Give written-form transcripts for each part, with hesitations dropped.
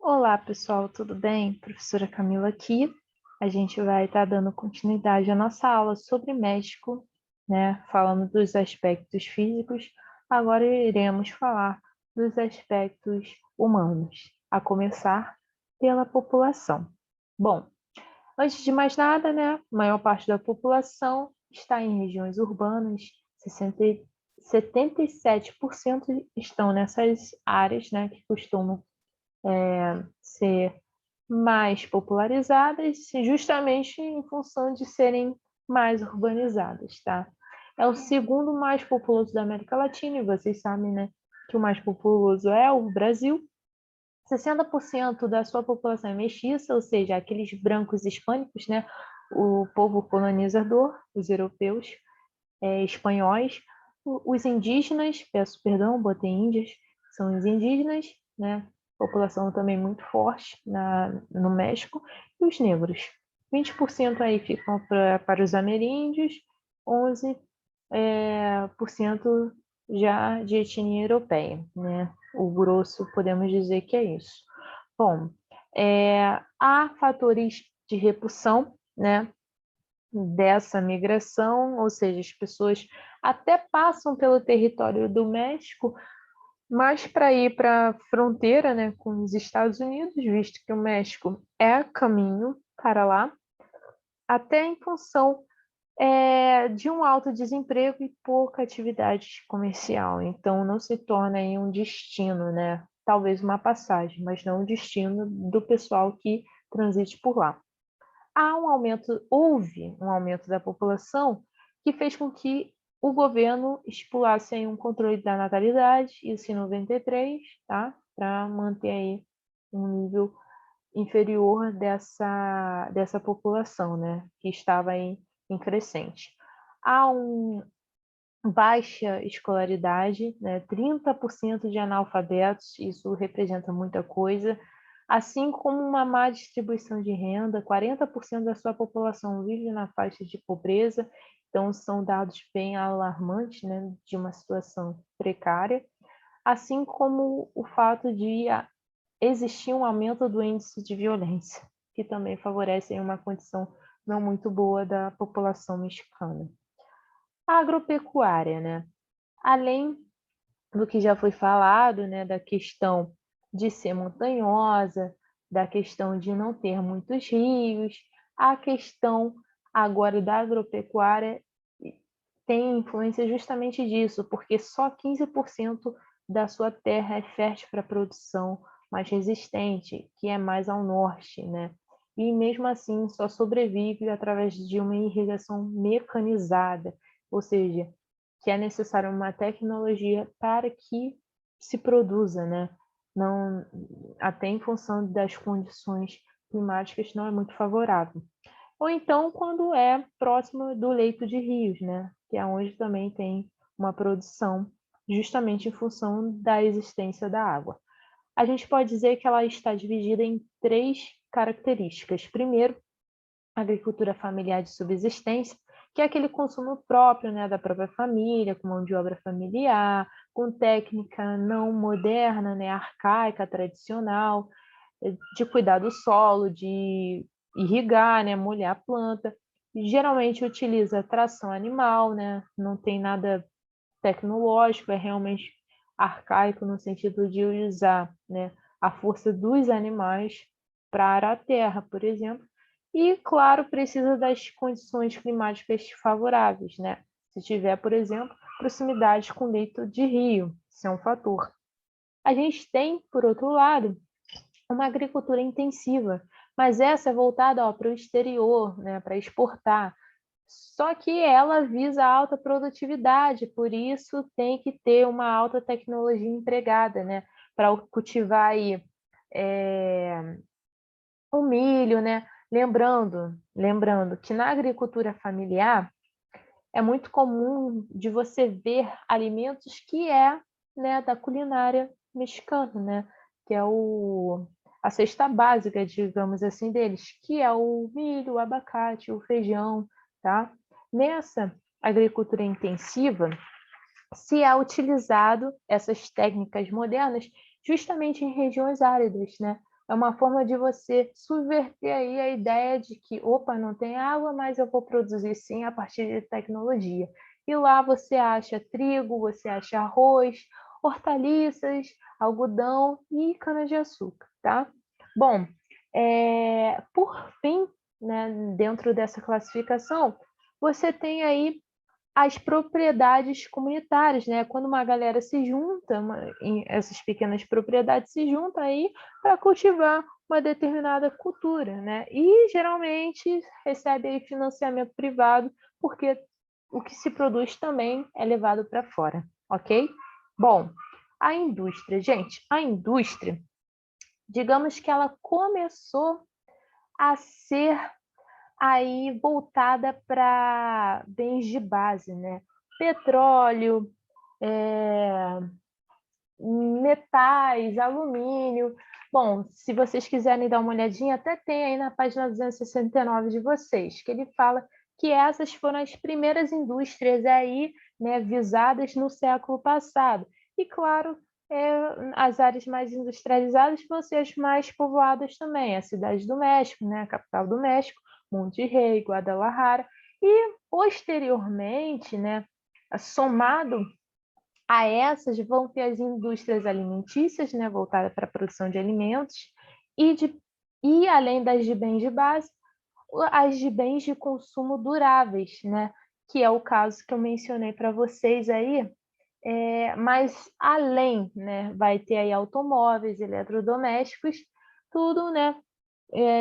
Olá, pessoal, tudo bem? Professora Camila aqui. A gente vai estar dando continuidade à nossa aula sobre México, né? Falando dos aspectos físicos. Agora iremos falar dos aspectos humanos, a começar pela população. Bom, antes de mais nada, né? A maior parte da população está em regiões urbanas, 77% estão nessas áreas, né? Que costumam ser mais popularizadas, justamente em função de serem mais urbanizadas, tá? É o segundo mais populoso da América Latina, e vocês sabem, né, que o mais populoso é o Brasil. 60% da sua população é mestiça, ou seja, aqueles brancos hispânicos, né, o povo colonizador, os europeus, espanhóis, os indígenas, peço perdão, botei índias, são os indígenas, né? População também muito forte no México, e os negros. 20% aí ficam para os ameríndios, 11% já de etnia europeia, né? O grosso, podemos dizer que é isso. Bom, há fatores de repulsão, né? Dessa migração, ou seja, as pessoas até passam pelo território do México, mas para ir para a fronteira, né, com os Estados Unidos, visto que o México é caminho para lá, até em função de um alto desemprego e pouca atividade comercial. Então, não se torna aí um destino, né? Talvez uma passagem, mas não um destino do pessoal que transite por lá. Houve um aumento da população que fez com que o governo estipulasse aí um controle da natalidade, isso em 93, tá? Para manter aí um nível inferior dessa população, né? Que estava aí em crescente. Há baixa escolaridade, né? 30% de analfabetos, isso representa muita coisa, assim como uma má distribuição de renda, 40% da sua população vive na faixa de pobreza, então são dados bem alarmantes, né, de uma situação precária, assim como o fato de existir um aumento do índice de violência, que também favorece uma condição não muito boa da população mexicana. A agropecuária, né? Além do que já foi falado, né, da questão de ser montanhosa, da questão de não ter muitos rios, a questão agora da agropecuária tem influência justamente disso, porque só 15% da sua terra é fértil para a produção mais resistente, que é mais ao norte, né? E mesmo assim só sobrevive através de uma irrigação mecanizada, ou seja, que é necessária uma tecnologia para que se produza, né? Não, até em função das condições climáticas não é muito favorável. Ou então quando é próximo do leito de rios, né? Que é onde também tem uma produção justamente em função da existência da água. A gente pode dizer que ela está dividida em três características. Primeiro, agricultura familiar de subsistência, que é aquele consumo próprio, né, da própria família, com mão de obra familiar, com técnica não moderna, né, arcaica, tradicional, de cuidar do solo, de irrigar, né, molhar a planta. Geralmente utiliza tração animal, né, não tem nada tecnológico, é realmente arcaico no sentido de usar, né, a força dos animais para arar a terra, por exemplo. E, claro, precisa das condições climáticas favoráveis, né? Se tiver, por exemplo, proximidade com leito de rio, isso é um fator. A gente tem, por outro lado, uma agricultura intensiva, mas essa é voltada para o exterior, né, para exportar. Só que ela visa alta produtividade, por isso tem que ter uma alta tecnologia empregada, né, para cultivar aí, o milho, né? Lembrando que na agricultura familiar é muito comum de você ver alimentos que é, né, da culinária mexicana, né? Que é a cesta básica, digamos assim, deles, que é o milho, o abacate, o feijão, tá? Nessa agricultura intensiva, se é utilizado essas técnicas modernas justamente em regiões áridas, né? é uma forma de você subverter aí a ideia de que, opa, não tem água, mas eu vou produzir sim a partir de tecnologia. E lá você acha trigo, você acha arroz, hortaliças, algodão e cana-de-açúcar, tá? Bom, por fim, né, dentro dessa classificação, você tem aí as propriedades comunitárias, né? Quando uma galera se junta, essas pequenas propriedades se juntam aí para cultivar uma determinada cultura, né? E geralmente recebe aí financiamento privado, porque o que se produz também é levado para fora, ok? Bom, a indústria, gente, a indústria, digamos que ela começou a ser aí voltada para bens de base, né? Petróleo, é, metais, alumínio. Bom, se vocês quiserem dar uma olhadinha, até tem aí na página 269 de vocês, que ele fala que essas foram as primeiras indústrias aí, né, visadas no século passado. E, claro, as áreas mais industrializadas vão ser as mais povoadas também, a Cidade do México, né, a capital do México, Monterrey, Guadalajara, e posteriormente, né, somado a essas vão ter as indústrias alimentícias, né, voltadas para a produção de alimentos, e além das de bens de base, as de bens de consumo duráveis, né, que é o caso que eu mencionei para vocês aí, mas além, né, vai ter aí automóveis, eletrodomésticos, tudo, né,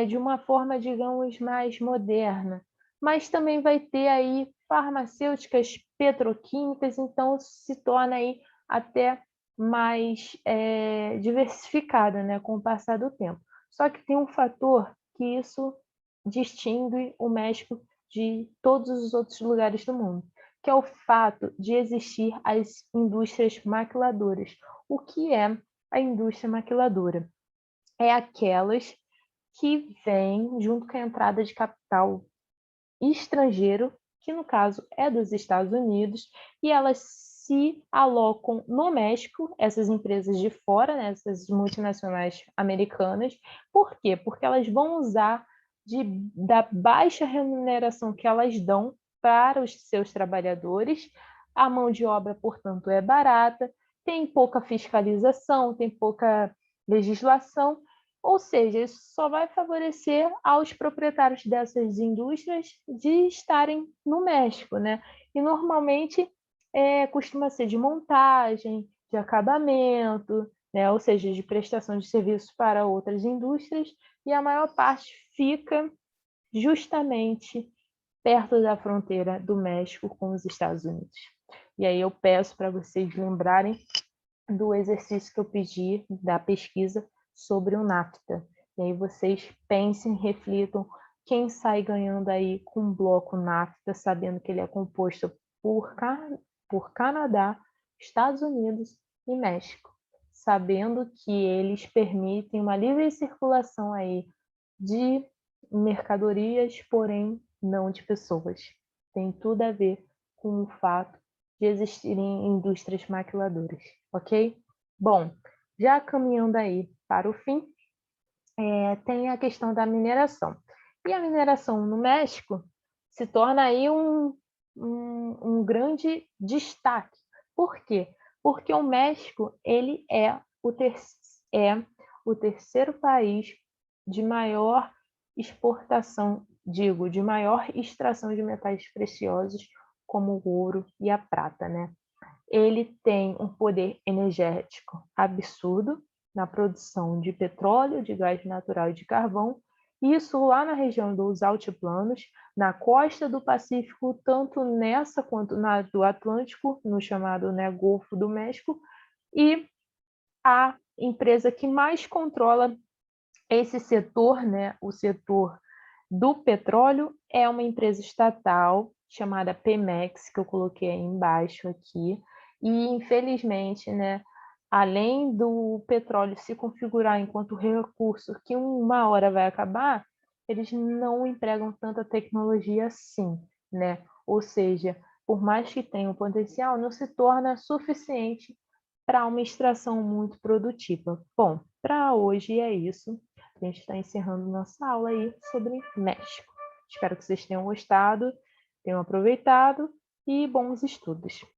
de uma forma, digamos, mais moderna. Mas também vai ter aí farmacêuticas, petroquímicas, então se torna aí até mais diversificada, né, com o passar do tempo. Só que tem um fator que isso distingue o México de todos os outros lugares do mundo, que é o fato de existir as indústrias maquiladoras. O que é a indústria maquiladora? É aquelas que vêm junto com a entrada de capital estrangeiro, que no caso é dos Estados Unidos, e elas se alocam no México, essas empresas de fora, né, essas multinacionais americanas. Por quê? Porque elas vão usar da baixa remuneração que elas dão para os seus trabalhadores. A mão de obra, portanto, é barata, tem pouca fiscalização, tem pouca legislação, ou seja, isso só vai favorecer aos proprietários dessas indústrias de estarem no México, né? E normalmente costuma ser de montagem, de acabamento, né? Ou seja, de prestação de serviços para outras indústrias, e a maior parte fica justamente perto da fronteira do México com os Estados Unidos. E aí eu peço para vocês lembrarem do exercício que eu pedi da pesquisa sobre o NAFTA. E aí vocês pensem, reflitam quem sai ganhando aí com o bloco NAFTA, sabendo que ele é composto por Canadá, Estados Unidos e México, sabendo que eles permitem uma livre circulação aí de mercadorias, porém não de pessoas. Tem tudo a ver com o fato de existirem indústrias maquiladoras, ok? Bom, já caminhando aí para o fim, tem a questão da mineração. E a mineração no México se torna aí um grande destaque. Por quê? Porque o México ele é o terceiro país de maior exportação, digo, de maior extração de metais preciosos, como o ouro e a prata, né? Ele tem um poder energético absurdo na produção de petróleo, de gás natural e de carvão, isso lá na região dos altiplanos, na costa do Pacífico, tanto nessa quanto na do Atlântico, no chamado, né, Golfo do México, e a empresa que mais controla esse setor, né, o setor do petróleo, é uma empresa estatal chamada Pemex, que eu coloquei aí embaixo aqui, e infelizmente, né, além do petróleo se configurar enquanto recurso que uma hora vai acabar, eles não empregam tanta tecnologia assim, né? Ou seja, por mais que tenha um potencial, não se torna suficiente para uma extração muito produtiva. Bom, para hoje é isso. a gente está encerrando nossa aula aí sobre México. Espero que vocês tenham gostado, tenham aproveitado e bons estudos.